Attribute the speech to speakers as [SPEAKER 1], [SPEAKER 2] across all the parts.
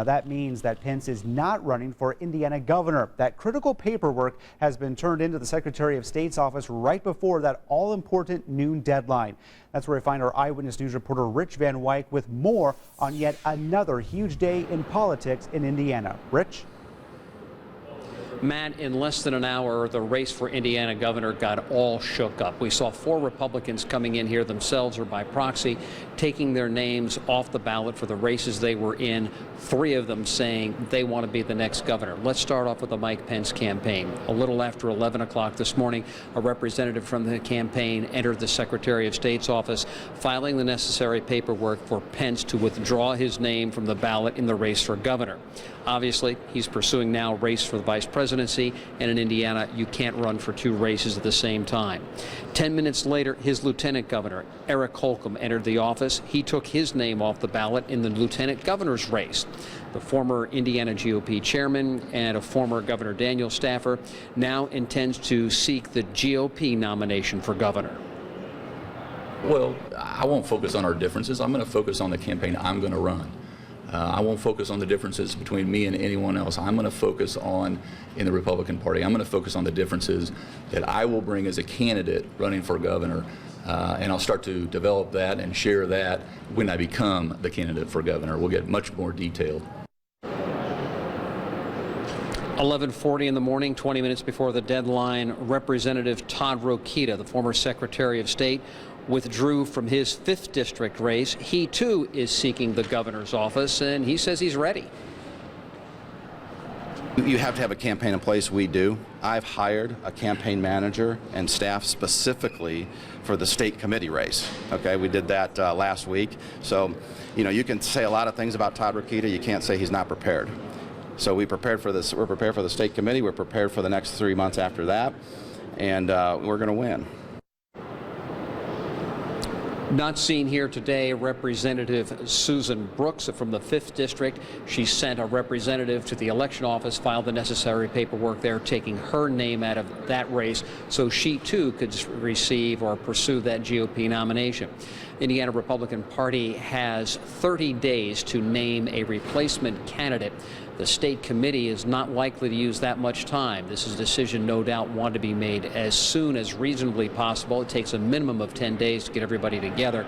[SPEAKER 1] Now, that means that Pence is not running for Indiana governor. That critical paperwork has been turned into the Secretary of State's office right before that all-important noon deadline. That's where we find our Eyewitness News reporter Rich Van Wyk with more on yet another huge day in politics in Indiana. Rich?
[SPEAKER 2] Matt, in less than an hour, the race for Indiana governor got all shook up. We saw 4 Republicans coming in here themselves or by proxy, taking their names off the ballot for the races they were in, 3 of them saying they want to be the next governor. Let's start off with the Mike Pence campaign. A little after 11 o'clock this morning, a representative from the campaign entered the Secretary of State's office, filing the necessary paperwork for Pence to withdraw his name from the ballot in the race for governor. Obviously, he's pursuing now a race for the vice presidency, and in Indiana, you can't run for 2 races at the same time. 10 minutes later, his lieutenant governor, Eric Holcomb, entered the office. He took his name off the ballot in the lieutenant governor's race. The former Indiana GOP chairman and a former Governor Daniel staffer now intends to seek the GOP nomination for governor.
[SPEAKER 3] Well, I won't focus on our differences. I'm going to focus on the campaign I'm going to run. I won't focus on the differences between me and anyone else. I'm going to focus on, in the Republican Party, I'm going to focus on the differences that I will bring as a candidate running for governor. And I'll start to develop that and share that when I become the candidate for governor. We'll get much more detailed.
[SPEAKER 2] 11:40 in the morning, 20 minutes before the deadline, Representative Todd Rokita, the former Secretary of State, withdrew from his 5th district race. He too is seeking the governor's office, and he says he's ready.
[SPEAKER 4] You have to have a campaign in place. We do. I've hired a campaign manager and staff specifically for the state committee race. Okay, we did that last week. So, you know, you can say a lot of things about Todd Rokita. You can't say he's not prepared. So we prepared for this. We're prepared for the state committee. We're prepared for the next 3 months after that, and we're going to win.
[SPEAKER 2] Not seen here today, Representative Susan Brooks from the 5th District. She sent a representative to the election office, filed the necessary paperwork there, taking her name out of that race so she too could receive or pursue that GOP nomination. Indiana Republican Party has 30 days to name a replacement candidate. The state committee is not likely to use that much time. This is a decision no doubt wanted to be made as soon as reasonably possible. It takes a minimum of 10 days to get everybody together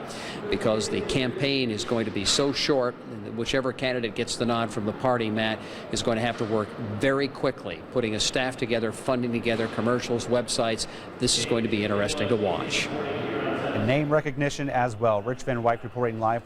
[SPEAKER 2] because the campaign is going to be so short. Whichever candidate gets the nod from the party, Matt, is going to have to work very quickly, putting a staff together, funding together, commercials, websites. This is going to be interesting to watch.
[SPEAKER 1] And name recognition as well. Rich Van Wyk reporting live.